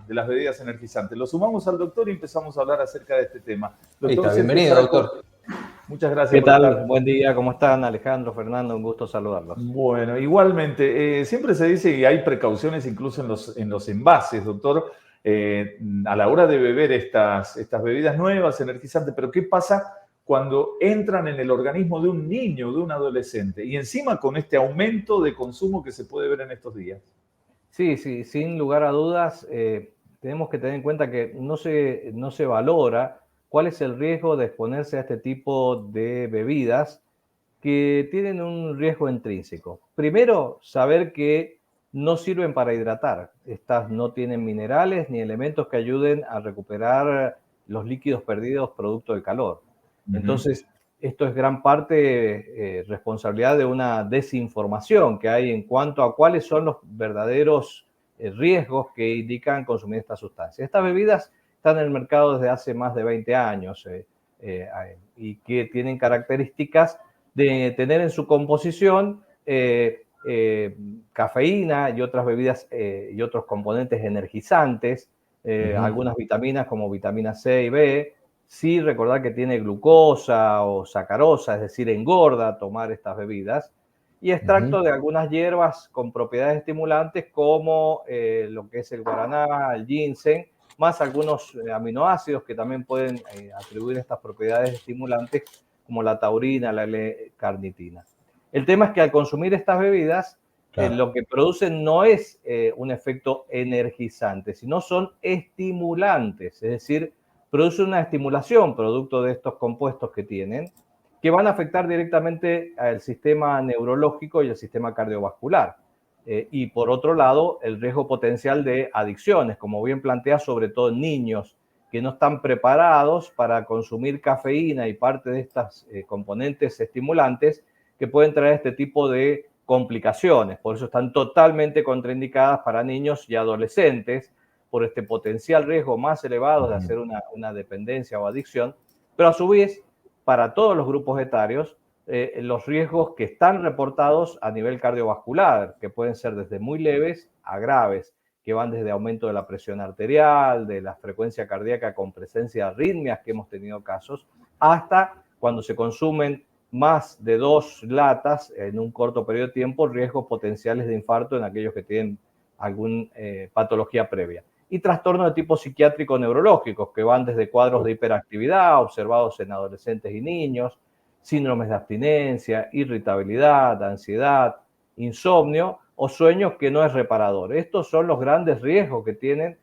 de las bebidas energizantes. Lo sumamos al doctor y empezamos a hablar acerca de este tema. Doctor, bienvenido, doctor. Muchas gracias. ¿Qué tal? Buen día, ¿cómo están? Alejandro, Fernando, un gusto saludarlos. Bueno, igualmente, siempre se dice que hay precauciones incluso en los envases, doctor, a la hora de beber estas bebidas nuevas, energizantes, pero ¿qué pasa cuando entran en el organismo de un niño, de un adolescente? Y encima con este aumento de consumo que se puede ver en estos días. Sí, sin lugar a dudas, tenemos que tener en cuenta que no se valora cuál es el riesgo de exponerse a este tipo de bebidas que tienen un riesgo intrínseco. Primero, saber que no sirven para hidratar. Estas no tienen minerales ni elementos que ayuden a recuperar los líquidos perdidos producto del calor. Entonces, esto es gran parte responsabilidad de una desinformación que hay en cuanto a cuáles son los verdaderos riesgos que indican consumir estas sustancias. Estas bebidas están en el mercado desde hace más de 20 años y que tienen características de tener en su composición cafeína y otras bebidas y otros componentes energizantes, algunas vitaminas como vitamina C y B. Sí, recordar que tiene glucosa o sacarosa, es decir, engorda tomar estas bebidas, y extracto de algunas hierbas con propiedades estimulantes como lo que es el guaraná, el ginseng, más algunos aminoácidos que también pueden atribuir estas propiedades estimulantes como la taurina, la L-carnitina. El tema es que al consumir estas bebidas, lo que producen no es un efecto energizante, sino son estimulantes, es decir, produce una estimulación producto de estos compuestos que tienen, que van a afectar directamente al sistema neurológico y al sistema cardiovascular. Y por otro lado, el riesgo potencial de adicciones, como bien plantea, sobre todo en niños que no están preparados para consumir cafeína y parte de estas componentes estimulantes que pueden traer este tipo de complicaciones. Por eso están totalmente contraindicadas para niños y adolescentes, por este potencial riesgo más elevado de hacer una dependencia o adicción, pero a su vez, para todos los grupos etarios, los riesgos que están reportados a nivel cardiovascular, que pueden ser desde muy leves a graves, que van desde aumento de la presión arterial, de la frecuencia cardíaca con presencia de arritmias, que hemos tenido casos, hasta cuando se consumen más de 2 latas en un corto periodo de tiempo, riesgos potenciales de infarto en aquellos que tienen alguna patología previa. Y trastornos de tipo psiquiátrico neurológicos, que van desde cuadros de hiperactividad observados en adolescentes y niños, síndromes de abstinencia, irritabilidad, ansiedad, insomnio o sueños que no es reparador. Estos son los grandes riesgos que tienen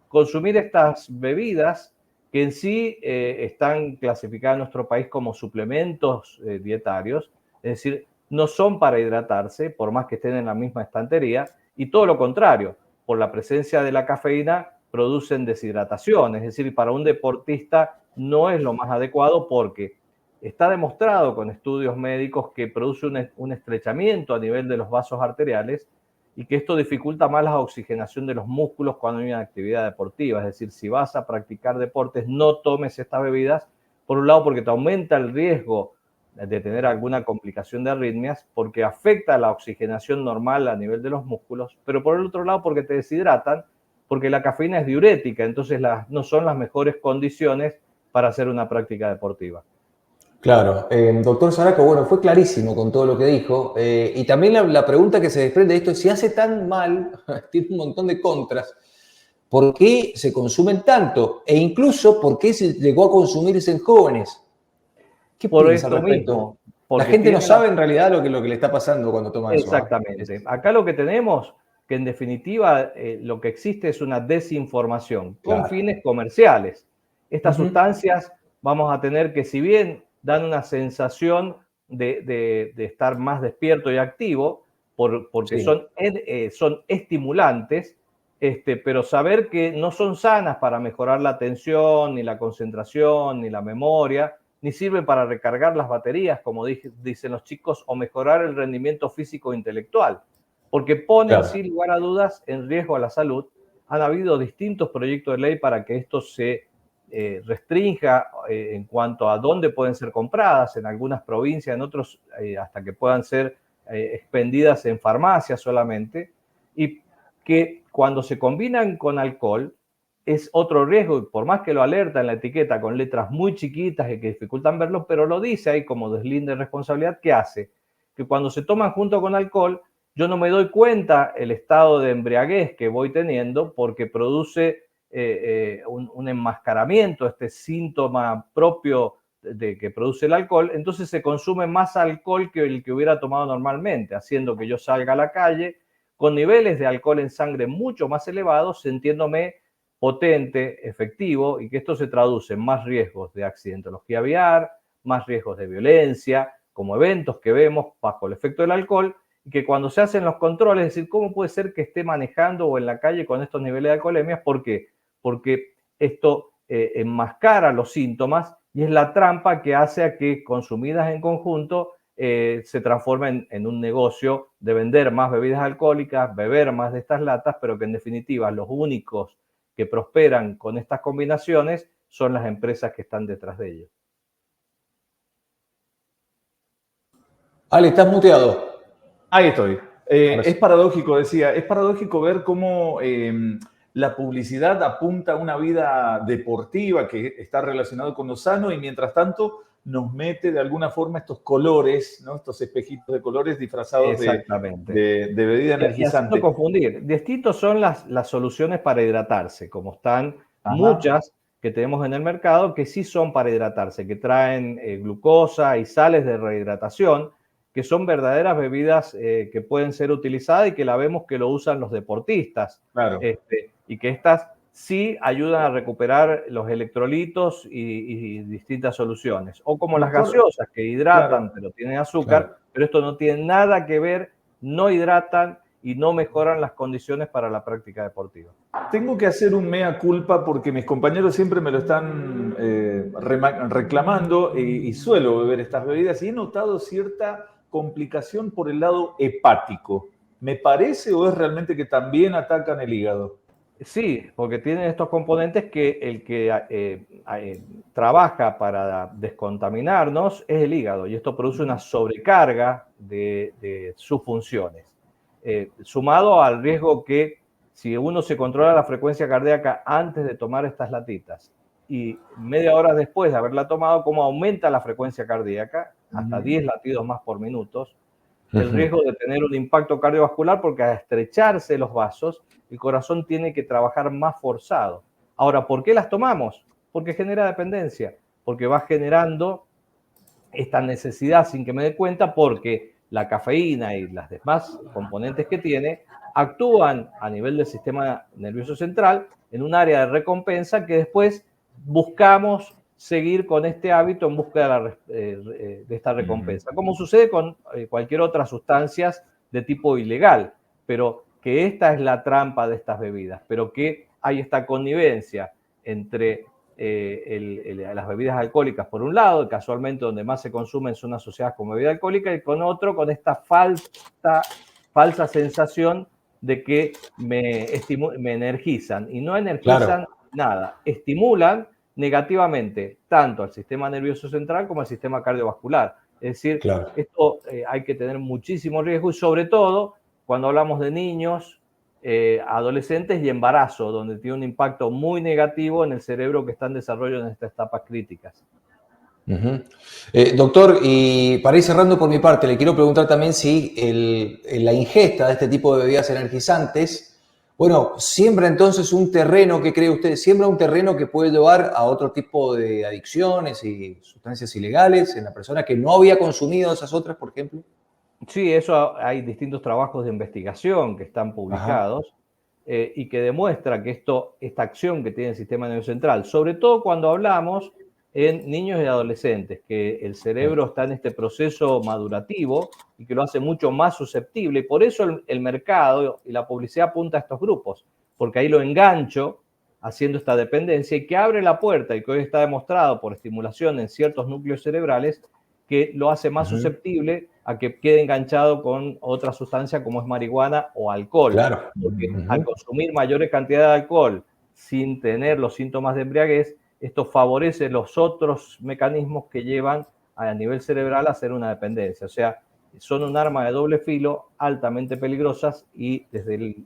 consumir estas bebidas que en sí están clasificadas en nuestro país como suplementos dietarios, es decir, no son para hidratarse, por más que estén en la misma estantería, y todo lo contrario, por la presencia de la cafeína producen deshidratación, es decir, para un deportista no es lo más adecuado porque está demostrado con estudios médicos que produce un estrechamiento a nivel de los vasos arteriales y que esto dificulta más la oxigenación de los músculos cuando hay una actividad deportiva. Es decir, si vas a practicar deportes, no tomes estas bebidas, por un lado porque te aumenta el riesgo de tener alguna complicación de arritmias, porque afecta la oxigenación normal a nivel de los músculos, pero por el otro lado porque te deshidratan, porque la cafeína es diurética, entonces no son las mejores condiciones para hacer una práctica deportiva. Claro, doctor Saraco, bueno, fue clarísimo con todo lo que dijo. Y también la pregunta que se desprende de esto es, si hace tan mal, tiene un montón de contras, ¿por qué se consumen tanto? E incluso, ¿por qué se llegó a consumirse en jóvenes? ¿Qué piensa al respecto? La gente no sabe en realidad lo que le está pasando cuando toma eso. Exactamente. Acá lo que tenemos, que en definitiva lo que existe es una desinformación con fines comerciales. Estas sustancias vamos a tener que, si bien dan una sensación de estar más despierto y activo, porque son estimulantes, pero saber que no son sanas para mejorar la atención, ni la concentración, ni la memoria, ni sirven para recargar las baterías, como dicen los chicos, o mejorar el rendimiento físico e intelectual, porque ponen sin lugar a dudas en riesgo a la salud. Han habido distintos proyectos de ley para que esto se restrinja en cuanto a dónde pueden ser compradas, en algunas provincias, en otros hasta que puedan ser expendidas en farmacias solamente, y que cuando se combinan con alcohol, es otro riesgo, por más que lo alerta en la etiqueta con letras muy chiquitas y que dificultan verlo, pero lo dice ahí como deslinde de responsabilidad, ¿qué hace? Que cuando se toman junto con alcohol, yo no me doy cuenta el estado de embriaguez que voy teniendo porque produce un enmascaramiento, este síntoma propio de que produce el alcohol, entonces se consume más alcohol que el que hubiera tomado normalmente, haciendo que yo salga a la calle con niveles de alcohol en sangre mucho más elevados, sintiéndome potente, efectivo, y que esto se traduce en más riesgos de accidentología vial, más riesgos de violencia, como eventos que vemos bajo el efecto del alcohol, y que cuando se hacen los controles, es decir, ¿cómo puede ser que esté manejando o en la calle con estos niveles de alcoholemias? ¿Por qué? Porque esto enmascara los síntomas y es la trampa que hace a que consumidas en conjunto se transformen en un negocio de vender más bebidas alcohólicas, beber más de estas latas, pero que en definitiva los únicos que prosperan con estas combinaciones son las empresas que están detrás de ellos. Ale, estás muteado. Ahí estoy. Es paradójico, decía, es paradójico ver cómo la publicidad apunta a una vida deportiva que está relacionada con lo sano y mientras tanto nos mete de alguna forma estos colores, ¿no? Estos espejitos de colores disfrazados de bebida energizante. Y confundir. Distintos son las soluciones para hidratarse, como están Ajá. muchas que tenemos en el mercado que sí son para hidratarse, que traen glucosa y sales de rehidratación, que son verdaderas bebidas que pueden ser utilizadas y que la vemos que lo usan los deportistas. Claro. Y que estas sí ayudan a recuperar los electrolitos y distintas soluciones. O como las gaseosas que hidratan, pero tienen azúcar, pero esto no tiene nada que ver, no hidratan y no mejoran las condiciones para la práctica deportiva. Tengo que hacer un mea culpa porque mis compañeros siempre me lo están reclamando y suelo beber estas bebidas y he notado cierta complicación por el lado hepático. ¿Me parece o es realmente que también atacan el hígado? Sí, porque tienen estos componentes que el que trabaja para descontaminarnos es el hígado y esto produce una sobrecarga de sus funciones. Sumado al riesgo que si uno se controla la frecuencia cardíaca antes de tomar estas latitas y media hora después de haberla tomado, cómo aumenta la frecuencia cardíaca, hasta 10 latidos más por minuto, el riesgo de tener un impacto cardiovascular porque al estrecharse los vasos, el corazón tiene que trabajar más forzado. Ahora, ¿por qué las tomamos? Porque genera dependencia, porque va generando esta necesidad sin que me dé cuenta, porque la cafeína y las demás componentes que tiene actúan a nivel del sistema nervioso central en un área de recompensa que después buscamos seguir con este hábito en busca de esta recompensa, como sucede con cualquier otra sustancia de tipo ilegal, pero que esta es la trampa de estas bebidas, pero que hay esta connivencia entre las bebidas alcohólicas por un lado, casualmente donde más se consumen son asociadas con bebida alcohólica, y con otro, con esta falsa sensación de que me energizan, y no energizan nada, estimulan negativamente tanto al sistema nervioso central como al sistema cardiovascular. Es decir, esto hay que tener muchísimo riesgo y sobre todo cuando hablamos de niños, adolescentes y embarazo, donde tiene un impacto muy negativo en el cerebro que está en desarrollo en estas etapas críticas. Doctor, y para ir cerrando por mi parte, le quiero preguntar también si la ingesta de este tipo de bebidas energizantes, bueno, siembra entonces un terreno, ¿qué cree usted? ¿Siembra un terreno que puede llevar a otro tipo de adicciones y sustancias ilegales en la persona que no había consumido esas otras, por ejemplo? Sí, eso hay distintos trabajos de investigación que están publicados y que demuestra que esta acción que tiene el sistema nervioso central, sobre todo cuando hablamos en niños y adolescentes, que el cerebro está en este proceso madurativo y que lo hace mucho más susceptible. Y por eso el mercado y la publicidad apunta a estos grupos, porque ahí lo engancho haciendo esta dependencia y que abre la puerta, y que hoy está demostrado por estimulación en ciertos núcleos cerebrales, que lo hace más susceptible a que quede enganchado con otra sustancia como es marihuana o alcohol. Porque al consumir mayores cantidades de alcohol sin tener los síntomas de embriaguez, esto favorece los otros mecanismos que llevan a nivel cerebral a hacer una dependencia. O sea, son un arma de doble filo, altamente peligrosas, y desde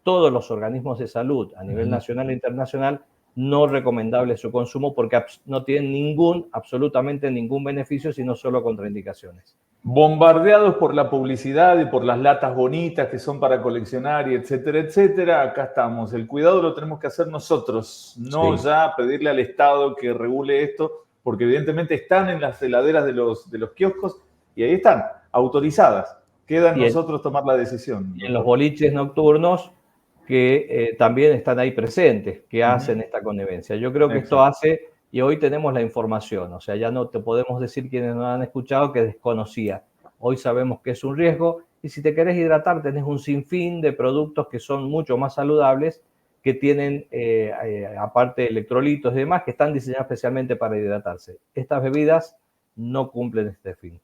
todos los organismos de salud a nivel nacional e internacional no recomendable su consumo porque no tienen absolutamente ningún beneficio, sino solo contraindicaciones. Bombardeados por la publicidad y por las latas bonitas que son para coleccionar y etcétera, etcétera, acá estamos. El cuidado lo tenemos que hacer nosotros, no ya pedirle al Estado que regule esto, porque evidentemente están en las heladeras de los kioscos y ahí están, autorizadas. Queda en nosotros tomar la decisión. Y en los boliches nocturnos que también están ahí presentes, que hacen esta connivencia. Yo creo que esto hace, y hoy tenemos la información, o sea, ya no te podemos decir quienes no han escuchado que desconocía. Hoy sabemos que es un riesgo y si te querés hidratar tenés un sinfín de productos que son mucho más saludables, que tienen aparte electrolitos y demás, que están diseñados especialmente para hidratarse. Estas bebidas no cumplen este fin.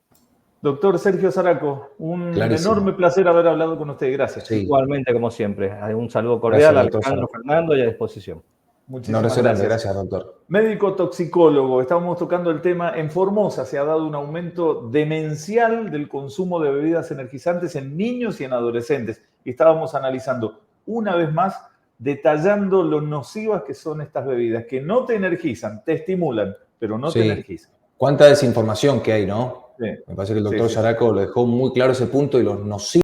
Doctor Sergio Zaraco, un enorme placer haber hablado con usted. Gracias. Sí. Igualmente, como siempre. Un saludo cordial a Alejandro, Fernando y a disposición. Muchísimas gracias. Gracias, doctor. Médico toxicólogo, estábamos tocando el tema. En Formosa se ha dado un aumento demencial del consumo de bebidas energizantes en niños y en adolescentes. Y estábamos analizando una vez más, detallando lo nocivas que son estas bebidas, que no te energizan, te estimulan, pero no te energizan. Cuánta desinformación que hay, ¿no? Sí. Me parece que el doctor Zaraco lo dejó muy claro ese punto y los nocivos